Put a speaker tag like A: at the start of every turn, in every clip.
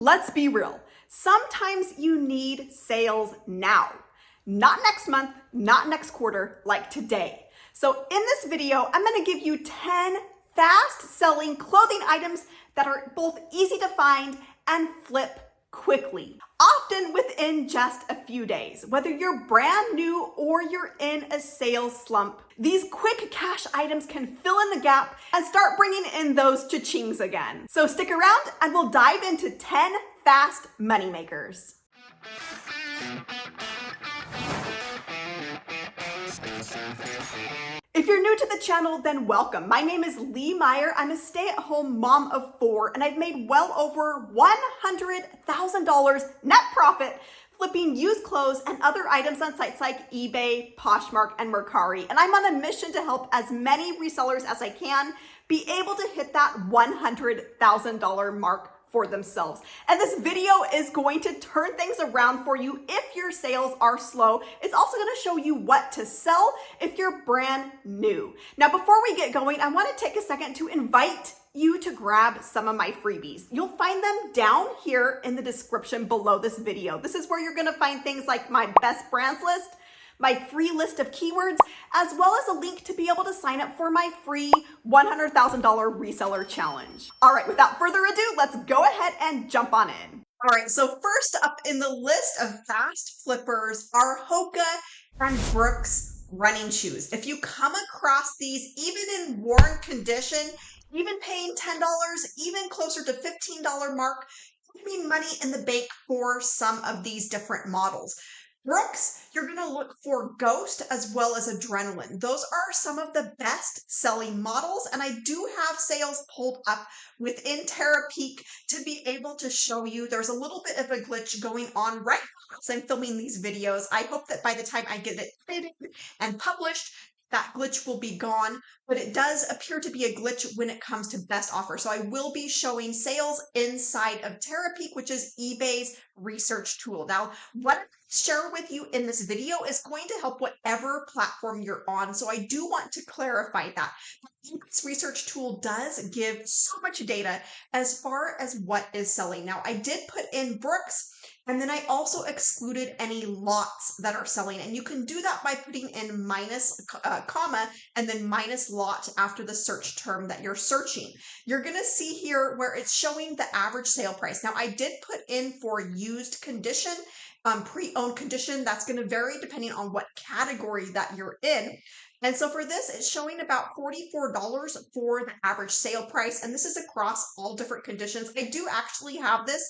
A: Let's be real. Sometimes you need sales now. Not next month, not next quarter, like today. So in this video, I'm gonna give you 10 fast-selling clothing items that are both easy to find and flip quickly, often within just a few days. Whether you're brand new or you're in a sales slump, these quick cash items can fill in the gap and start bringing in those cha-chings again. So stick around and we'll dive into 10 fast moneymakers. If you're new to the channel, then welcome. My name is Lee Meyer. I'm a stay-at-home mom of 4, and I've made well over $100,000 net profit flipping used clothes and other items on sites like eBay, Poshmark, and Mercari. And I'm on a mission to help as many resellers as I can be able to hit that $100,000 mark for themselves. And this video is going to turn things around for you if your sales are slow. It's also going to show you what to sell if you're brand new. Now, before we get going, I want to take a second to invite you to grab some of my freebies. You'll find them down here in the description below this video. This is where you're going to find things like my best brands list, my free list of keywords, as well as a link to be able to sign up for my free $100,000 reseller challenge. All right, without further ado, let's go ahead and jump on in. All right, so first up in the list of fast flippers are Hoka and Brooks running shoes. If you come across these, even in worn condition, even paying $10, even closer to $15 mark, you need money in the bank for some of these different models. Brooks, you're going to look for Ghost as well as Adrenaline. Those are some of the best selling models, and I do have sales pulled up within Terapeak to be able to show you. There's a little bit of a glitch going on right now as I'm filming these videos. I hope that by the time I get it edited and published, that glitch will be gone, but it does appear to be a glitch when it comes to best offer. So I will be showing sales inside of Terapeak, which is eBay's research tool. Now, what I share with you in this video is going to help whatever platform you're on. So I do want to clarify that. This research tool does give so much data as far as what is selling. Now, I did put in Brooks, and then I also excluded any lots that are selling. And you can do that by putting in minus comma and then minus lot after the search term that you're searching. You're going to see here where it's showing the average sale price. Now, I did put in for used condition, pre-owned condition. That's going to vary depending on what category that you're in. And so for this, it's showing about $44 for the average sale price. And this is across all different conditions. I do actually have this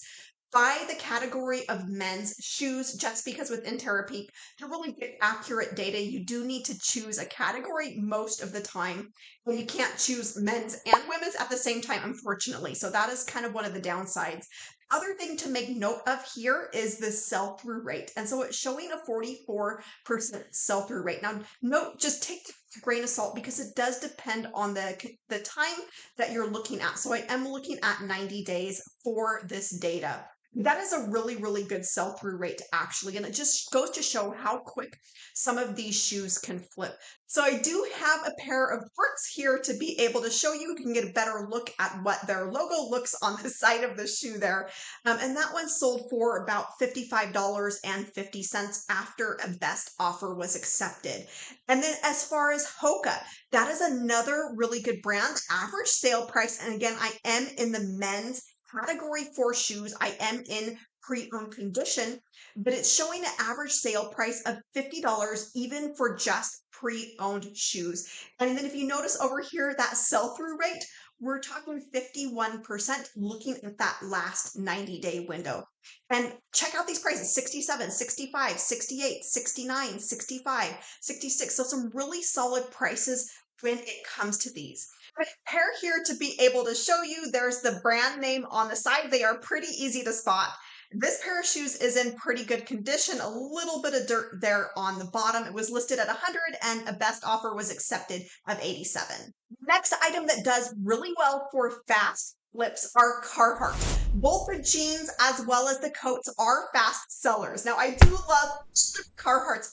A: by the category of men's shoes, just because within Terapeak, to really get accurate data, you do need to choose a category most of the time. And you can't choose men's and women's at the same time, unfortunately. So that is kind of one of the downsides. Other thing to make note of here is the sell-through rate. And so it's showing a 44% sell-through rate. Now, note, just take it with a grain of salt because it does depend on the time that you're looking at. So I am looking at 90 days for this data. That is a really, really good sell-through rate, actually, and it just goes to show how quick some of these shoes can flip. So I do have a pair of Brooks here to be able to show you. You can get a better look at what their logo looks on the side of the shoe there. And that one sold for about $55.50 after a best offer was accepted. And then as far as Hoka, that is another really good brand. Average sale price, and again, I am in the men's category for shoes. I am in pre-owned condition, but it's showing an average sale price of $50 even for just pre-owned shoes. And then if you notice over here, that sell-through rate, we're talking 51% looking at that last 90-day window. And check out these prices, 67, 65, 68, 69, 65, 66. So some really solid prices when it comes to these. A pair here to be able to show you, there's the brand name on the side. They are pretty easy to spot. This pair of shoes is in pretty good condition, a little bit of dirt there on the bottom. It was listed at 100 and a best offer was accepted of 87. Next item that does really well for fast flips are Carhartt. Both the jeans as well as the coats are fast sellers. Now, I do love Carhartt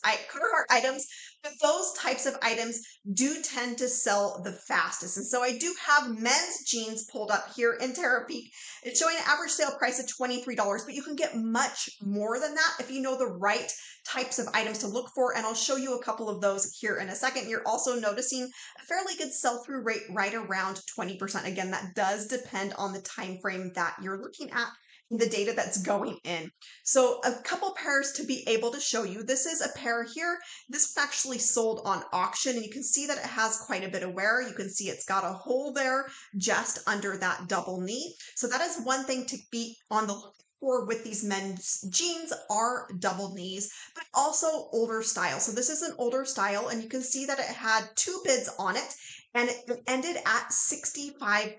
A: items, But those types of items do tend to sell the fastest. And so I do have men's jeans pulled up here in Terra Peak. It's showing an average sale price of $23, but you can get much more than that if you know the right types of items to look for. And I'll show you a couple of those here in a second. You're also noticing a fairly good sell-through rate right around 20%. Again, that does depend on the time frame that you're looking at, the data that's going in. So a couple pairs to be able to show you. This is a pair here. This was actually sold on auction, and you can see that it has quite a bit of wear. You can see it's got a hole there just under that double knee. So that is one thing to be on the lookout for with these men's jeans are double knees, but also older style. So this is an older style, and you can see that it had 2 bids on it, and it ended at $65.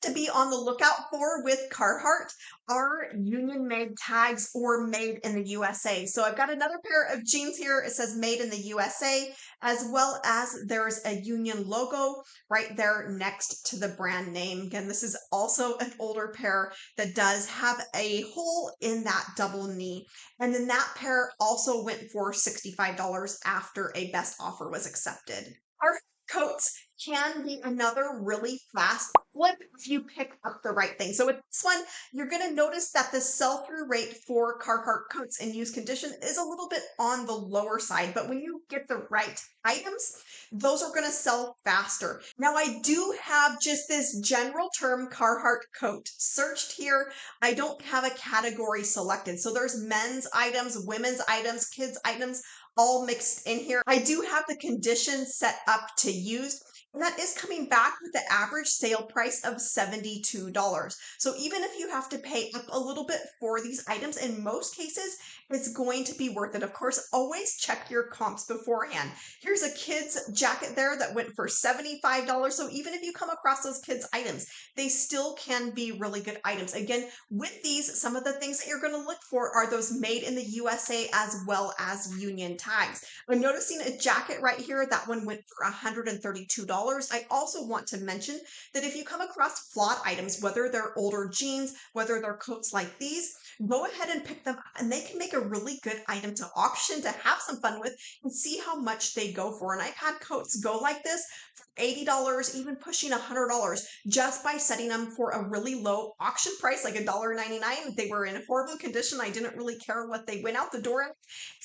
A: To be on the lookout for with Carhartt are union made tags or made in the USA. So I've got another pair of jeans here. It says made in the USA, as well as there's a union logo right there next to the brand name. Again, this is also an older pair that does have a hole in that double knee. And then that pair also went for $65 after a best offer was accepted. Our coats can be another really fast flip if you pick up the right thing. So with this one, you're going to notice that the sell-through rate for Carhartt coats in used condition is a little bit on the lower side, but when you get the right items, those are going to sell faster. Now I do have just this general term Carhartt coat searched here. I don't have a category selected. So there's men's items, women's items, kids items, all mixed in here. I do have the condition set up to used, and that is coming back with the average sale price of $72. So even if you have to pay up a little bit for these items, in most cases, it's going to be worth it. Of course, always check your comps beforehand. Here's a kid's jacket there that went for $75. So even if you come across those kids' items, they still can be really good items. Again, with these, some of the things that you're going to look for are those made in the USA as well as union tags. I'm noticing a jacket right here. That one went for $132. I also want to mention that if you come across flawed items, whether they're older jeans, whether they're coats like these, go ahead and pick them up, and they can make a really good item to auction, to have some fun with, and see how much they go for. And I've had coats go like this for $80, even pushing $100, just by setting them for a really low auction price, like $1.99. They were in horrible condition. I didn't really care what they went out the door at.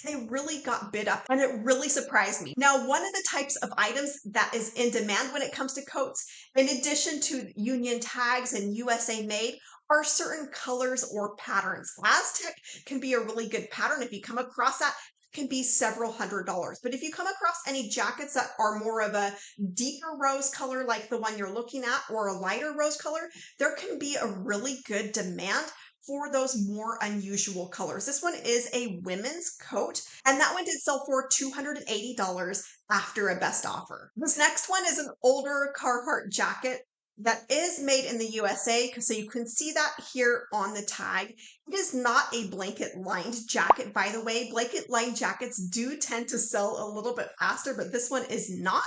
A: They really got bid up, and it really surprised me. Now, one of the types of items that is in demand when it comes to coats, in addition to union tags and USA made, are certain colors or patterns. Aztec can be a really good pattern. If you come across that, it can be several $100s. But if you come across any jackets that are more of a deeper rose color, like the one you're looking at, or a lighter rose color, there can be a really good demand for those more unusual colors. This one is a women's coat, and that one did sell for $280 after a best offer. This next one is an older Carhartt jacket that is made in the USA, so you can see that here on the tag. It is not a blanket lined jacket, by the way. Blanket lined jackets do tend to sell a little bit faster, but this one is not.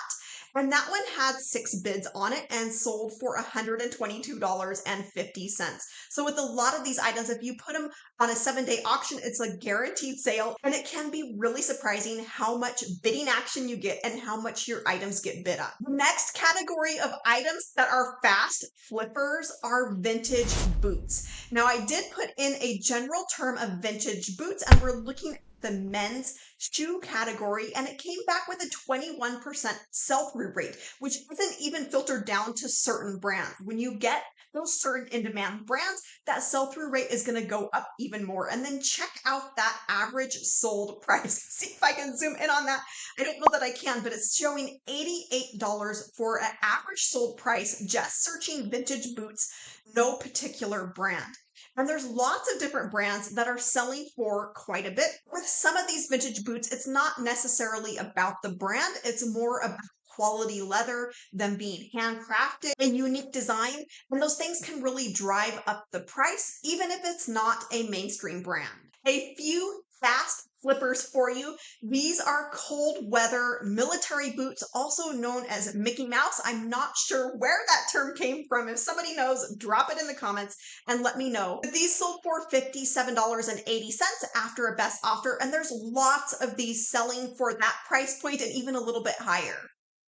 A: And that one had 6 bids on it and sold for $122.50. So with a lot of these items, if you put them on a 7-day auction, it's a guaranteed sale, and it can be really surprising how much bidding action you get and how much your items get bid up. The next category of items that are fast flippers are vintage boots. Now, I did put in a general term of vintage boots, and we're looking at the men's shoe category, and it came back with a 21% sell-through rate, which isn't even filtered down to certain brands. When you get those certain in-demand brands, that sell-through rate is going to go up even more. And then check out that average sold price. See if I can zoom in on that. I don't know that I can, but it's showing $88 for an average sold price, just searching vintage boots, no particular brand. And there's lots of different brands that are selling for quite a bit. With some of these vintage boots, it's not necessarily about the brand. It's more about quality leather, them being handcrafted, and unique design, and those things can really drive up the price, even if it's not a mainstream brand. A few fast flippers for you. These are cold weather military boots, also known as Mickey Mouse. I'm not sure where that term came from. If somebody knows, drop it in the comments and let me know. These sold for $57.80 after a best offer, and there's lots of these selling for that price point and even a little bit higher.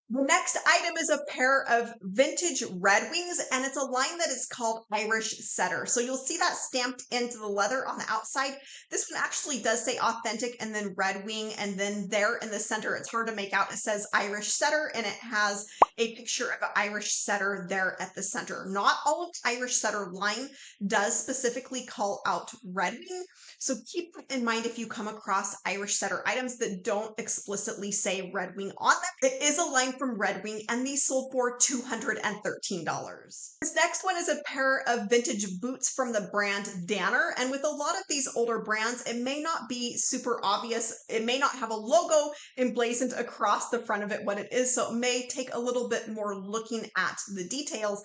A: The next item is a pair of vintage Red Wings, and it's a line that is called Irish Setter. So you'll see that stamped into the leather on the outside. This one actually does say authentic and then Red Wing, and then there in the center, it's hard to make out, it says Irish Setter, and it has a picture of an Irish Setter there at the center. Not all of the Irish Setter line does specifically call out Red Wing, so keep that in mind if you come across Irish Setter items that don't explicitly say Red Wing on them. It is a line from Red Wing, and these sold for $213. This next one is a pair of vintage boots from the brand Danner, and with a lot of these older brands, it may not be super obvious. It may not have a logo emblazoned across the front of it what it is, so it may take a little bit more looking at the details.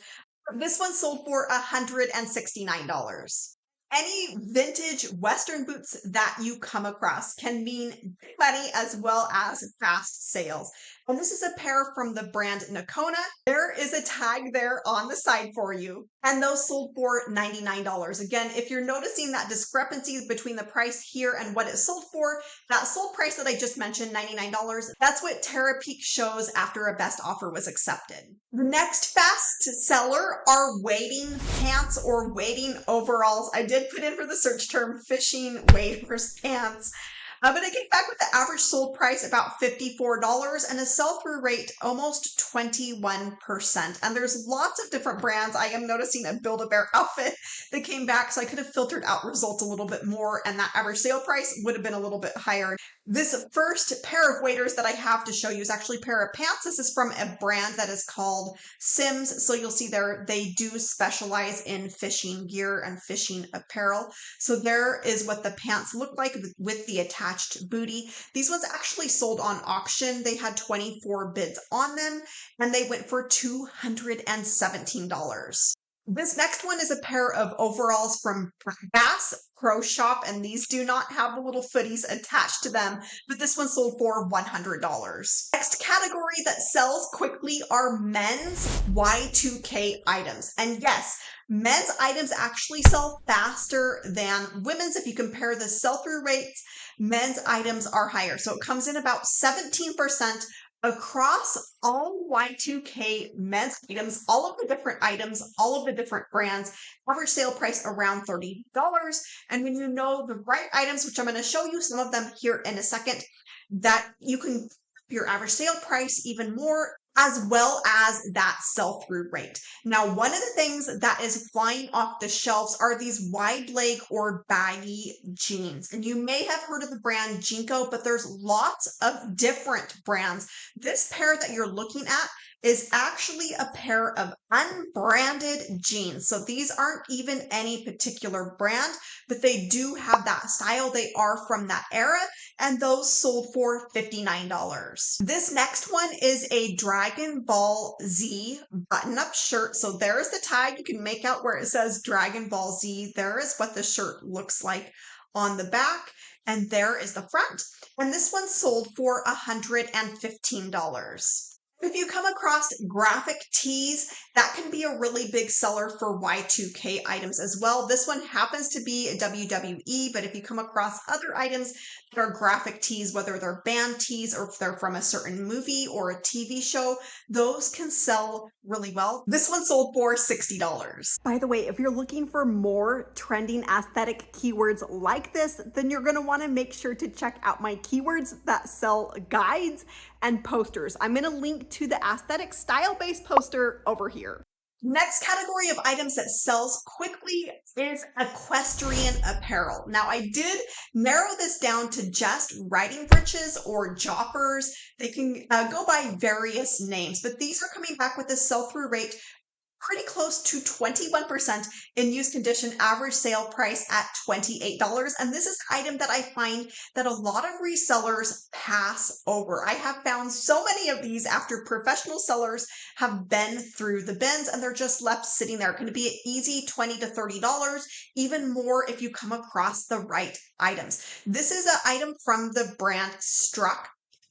A: This one sold for $169. Any vintage Western boots that you come across can mean big money as well as fast sales. And this is a pair from the brand Nakona. There is a tag there on the side for you, and those sold for $99. Again, if you're noticing that discrepancy between the price here and what it sold for, that sold price that I just mentioned, $99, that's what Tara Peak shows after a best offer was accepted. The next fast seller are wading pants or wading overalls. I did put in for the search term fishing waders pants. But I came back with the average sold price about $54 and a sell-through rate almost 21%. And there's lots of different brands. I am noticing a Build-A-Bear outfit that came back, so I could have filtered out results a little bit more, and that average sale price would have been a little bit higher. This first pair of waders that I have to show you is actually a pair of pants. This is from a brand that is called Sims. So you'll see there they do specialize in fishing gear and fishing apparel. So there is what the pants look like with the attached booty. These ones actually sold on auction. They had 24 bids on them, and they went for $217. This next one is a pair of overalls from Bass Pro Shop, and these do not have the little footies attached to them, but this one sold for $100. Next category that sells quickly are men's Y2K items. And yes, men's items actually sell faster than women's. If you compare the sell-through rates, men's items are higher. So it comes in about 17% across all Y2K men's items, all of the different items, all of the different brands, average sale price around $30. And when you know the right items, which I'm going to show you some of them here in a second, that you can your average sale price even more, as well as that sell-through rate. Now, one of the things that is flying off the shelves are these wide leg or baggy jeans. And you may have heard of the brand Jinko, but there's lots of different brands. This pair that you're looking at is actually a pair of unbranded jeans. So these aren't even any particular brand, but they do have that style. They are from that era, and those sold for $59. This next one is a Dragon Ball Z button-up shirt. So there's the tag. You can make out where it says Dragon Ball Z. There is what the shirt looks like on the back, and there is the front. And this one sold for $115. If you come across graphic tees, that can be a really big seller for Y2K items as well. This one happens to be a WWE, but if you come across other items that are graphic tees, whether they're band tees or if they're from a certain movie or a TV show, those can sell really well. This one sold for $60. By the way, if you're looking for more trending aesthetic keywords like this, then you're going to want to make sure to check out my keywords that sell guides and posters. I'm going to link to the aesthetic style-based poster over here. Next category of items that sells quickly is equestrian apparel. Now, I did narrow this down to just riding breeches or joppers. They can go by various names, but these are coming back with a sell-through rate pretty close to 21% in used condition, average sale price at $28. And this is an item that I find that a lot of resellers pass over. I have found so many of these after professional sellers have been through the bins and they're just left sitting there. It can be an easy $20 to $30, even more if you come across the right items. This is an item from the brand Struck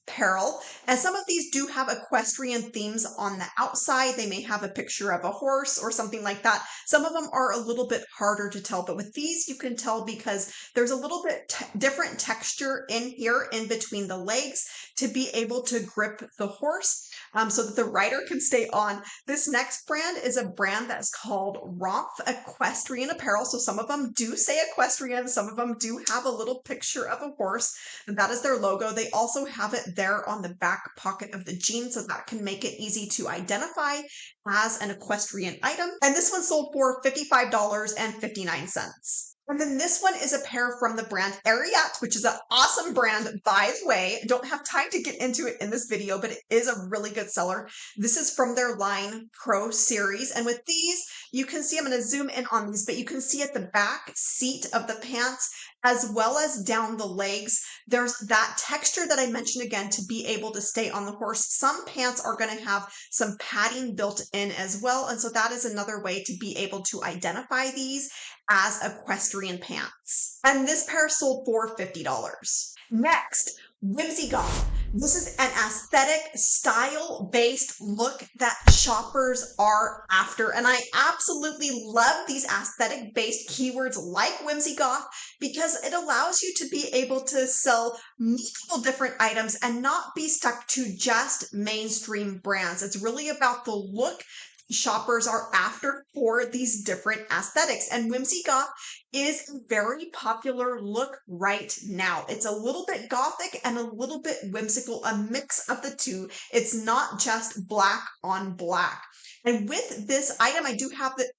A: Apparel, and some of these do have equestrian themes on the outside. They may have a picture of a horse or something like that. Some of them are a little bit harder to tell, but with these you can tell because there's a little bit different texture in here in between the legs to be able to grip the horse so that the rider can stay on. This next brand is a brand that's called Romp Equestrian Apparel. So some of them do say equestrian, some of them do have a little picture of a horse, and that is their logo. They also have it there on the back pocket of the jeans, so that can make it easy to identify as an equestrian item. And this one sold for $55.59. And then this one is a pair from the brand Ariat, which is an awesome brand, by the way. I don't have time to get into it in this video, but it is a really good seller. This is from their line Pro Series. And with these, you can see, I'm going to zoom in on these, but you can see at the back seat of the pants, as well as down the legs, there's that texture that I mentioned again to be able to stay on the horse. Some pants are going to have some padding built in as well. And so that is another way to be able to identify these as equestrian pants. And this pair sold for $50. Next, Whimsy Goth. This is an aesthetic, style-based look that shoppers are after. And I absolutely love these aesthetic-based keywords like Whimsy Goth because it allows you to be able to sell multiple different items and not be stuck to just mainstream brands. It's really about the look shoppers are after for these different aesthetics. And Whimsy Goth is a very popular look right now. It's a little bit gothic and a little bit whimsical, a mix of the two. It's not just black on black. And with this item, I do have the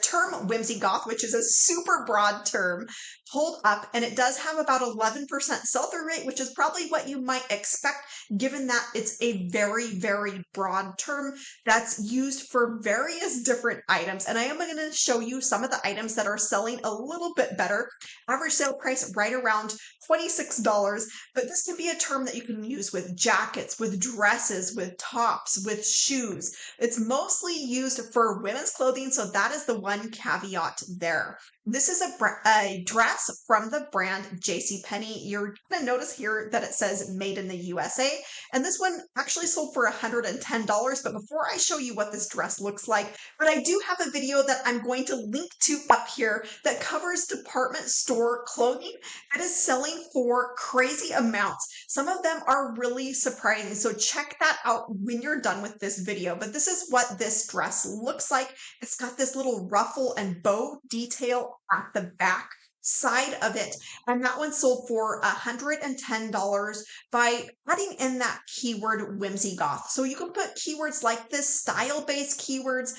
A: term Whimsy Goth, which is a super broad term, pulled up, and it does have about 11% sell-through rate, which is probably what you might expect given that it's a very, very broad term that's used for various different items. And I am going to show you some of the items that are selling a little bit better. Average sale price right around $26, but this can be a term that you can use with jackets, with dresses, with tops, with shoes. It's mostly used for women's clothing, so that is the one caveat there. This is a dress from the brand JCPenney. You're going to notice here that it says made in the USA. And this one actually sold for $110. But before I show you what this dress looks like, but I do have a video that I'm going to link to up here that covers department store clothing that is selling for crazy amounts. Some of them are really surprising. So check that out when you're done with this video. But this is what this dress looks like. It's got this little ruffle and bow detail at the back side of it, and that one sold for $110 by adding in that keyword Whimsy Goth. So you can put keywords like this, style-based keywords,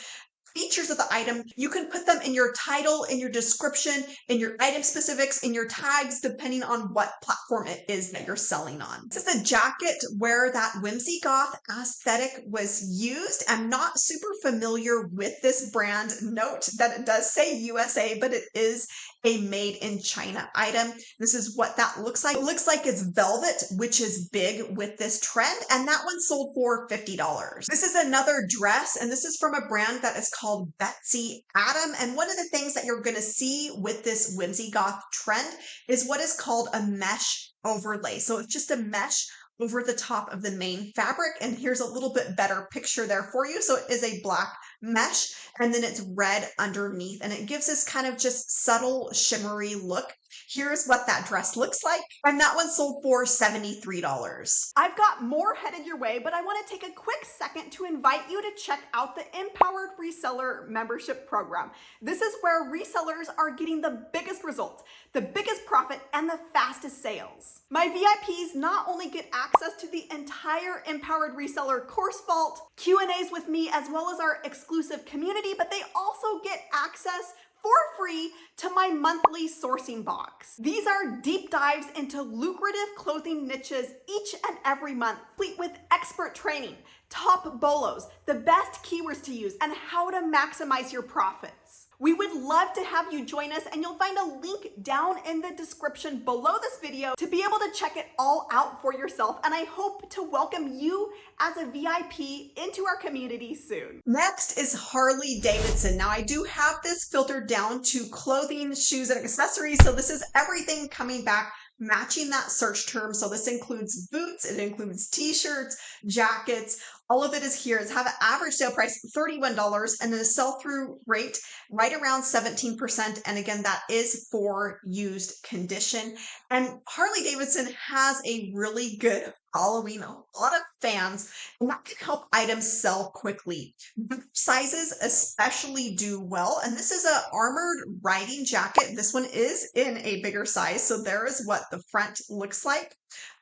A: features of the item. You can put them in your title, in your description, in your item specifics, in your tags, depending on what platform it is that you're selling on. This is a jacket where that Whimsy Goth aesthetic was used. I'm not super familiar with this brand. Note that it does say USA, but it is a made in China item. This is what that looks like. It looks like it's velvet, which is big with this trend, and that one sold for $50. This is another dress, and this is from a brand that is called Betsy Adam. And one of the things that you're going to see with this Whimsy Goth trend is what is called a mesh overlay. So it's just a mesh over the top of the main fabric. And here's a little bit better picture there for you. So it is a black mesh, and then it's red underneath, and it gives this kind of just subtle shimmery look. Here's what that dress looks like, and that one sold for $73. I've got more headed your way, but I want to take a quick second to invite you to check out the Empowered Reseller membership program. This is where resellers are getting the biggest results, the biggest profit, and the fastest sales. My VIPs not only get access to the entire Empowered Reseller course vault, Q&As with me, as well as our exclusive community, but they also get access for free to my monthly sourcing box. These are deep dives into lucrative clothing niches each and every month, complete with expert training, top bolos, the best keywords to use, and how to maximize your profits. We would love to have you join us, and you'll find a link down in the description below this video to be able to check it all out for yourself. And I hope to welcome you as a VIP into our community soon. Next is HarleyDavidson. Now I do have this filtered down to clothing, shoes, and accessories. So this is everything coming back matching that search term. So this includes boots, it includes t-shirts, jackets, all of it is here. It's have an average sale price of $31 and then a sell-through rate right around 17%. And again, that is for used condition. And HarleyDavidson has a really good following, a lot of fans, and that can help items sell quickly. Boot sizes especially do well. And this is an armored riding jacket. This one is in a bigger size. So there is what the front looks like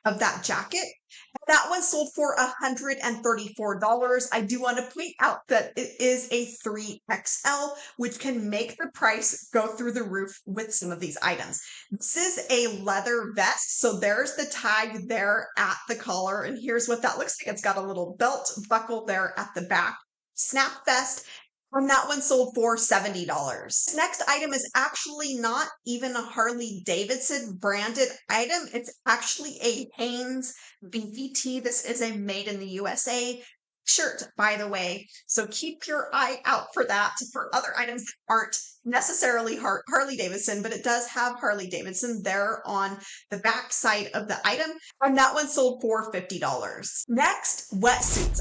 A: of that jacket. And that one sold for $134. I do want to point out that it is a 3XL, which can make the price go through the roof with some of these items. This is a leather vest. So there's the tag there at the collar. And here's what that looks like. It's got a little belt buckle there at the back. Snap vest. And that one sold for $70. This next item is actually not even a HarleyDavidson branded item. It's actually a Hanes BVT. This is a made in the USA shirt, by the way. So keep your eye out for that for other items that aren't necessarily HarleyDavidson, but it does have HarleyDavidson there on the back side of the item. And that one sold for $50. Next, wetsuits.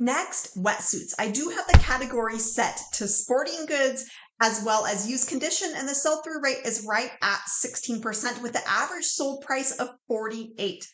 A: Next, wetsuits. I do have the category set to sporting goods as well as used condition, and the sell-through rate is right at 16% with the average sold price of $48.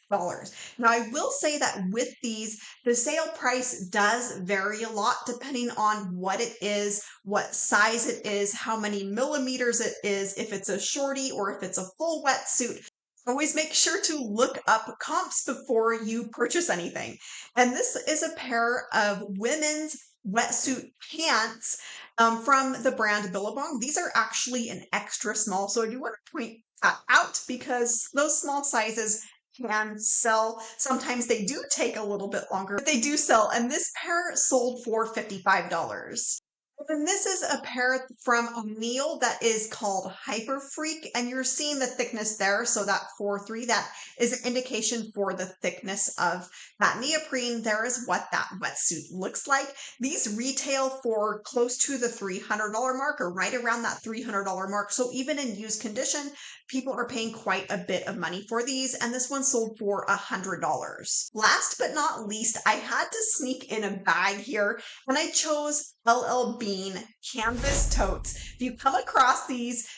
A: Now, I will say that with these, the sale price does vary a lot depending on what it is, what size it is, how many millimeters it is, if it's a shorty or if it's a full wetsuit. Always make sure to look up comps before you purchase anything. And this is a pair of women's wetsuit pants from the brand Billabong. These are actually an extra small. So I do want to point that out because those small sizes can sell. Sometimes they do take a little bit longer, but they do sell. And this pair sold for $55. And this is a pair from O'Neill that is called Hyper Freak, and you're seeing the thickness there. So that 4.3, that is an indication for the thickness of that neoprene. There is what that wetsuit looks like. These retail for close to the $300 mark or right around that $300 mark. So even in used condition, people are paying quite a bit of money for these, and this one sold for $100. Last but not least, I had to sneak in a bag here, and I chose LL Bean canvas totes. If you come across these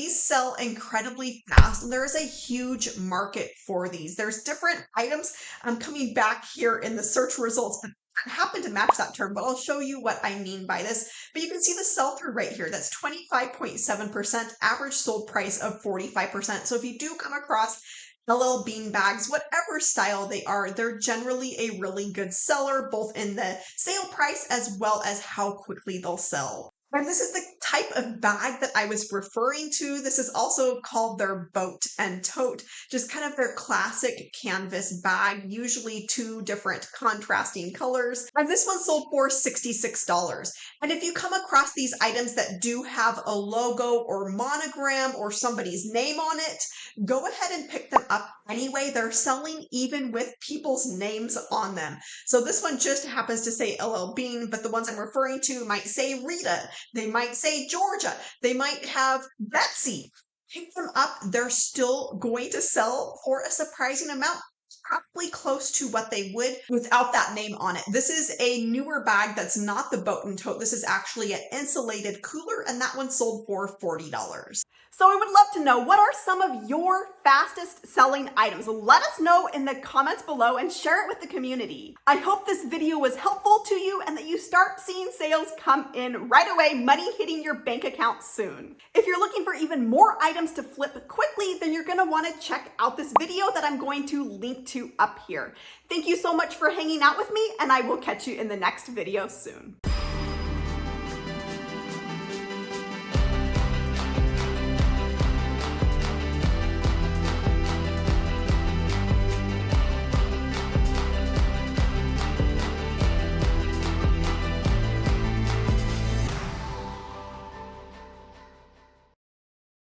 A: sell incredibly fast, and there is a huge market for these. There's different items. I'm coming back here in the search results, but I happen to match that term, but I'll show you what I mean by this. But you can see the sell-through rate here. That's 25.7%, average sold price of 45%. So if you do come across LL Bean bags, whatever style they are, they're generally a really good seller, both in the sale price as well as how quickly they'll sell. And this is the type of bag that I was referring to. This is also called their boat and tote, just kind of their classic canvas bag, usually two different contrasting colors. And this one sold for $66. And if you come across these items that do have a logo or monogram or somebody's name on it, go ahead and pick them up anyway. They're selling even with people's names on them. So this one just happens to say LL Bean, but the ones I'm referring to might say Rita. They might say Georgia. They might have Betsy. Pick them up. They're still going to sell for a surprising amount, probably close to what they would without that name on it. This is a newer bag that's not the boat and tote. This is actually an insulated cooler, and that one sold for $40. So I would love to know, what are some of your fastest selling items? Let us know in the comments below and share it with the community. I hope this video was helpful to you and that you start seeing sales come in right away, money hitting your bank account soon. If you're looking for even more items to flip quickly, then you're going to want to check out this video that I'm going to link to up here. Thank you so much for hanging out with me, and I will catch you in the next video soon.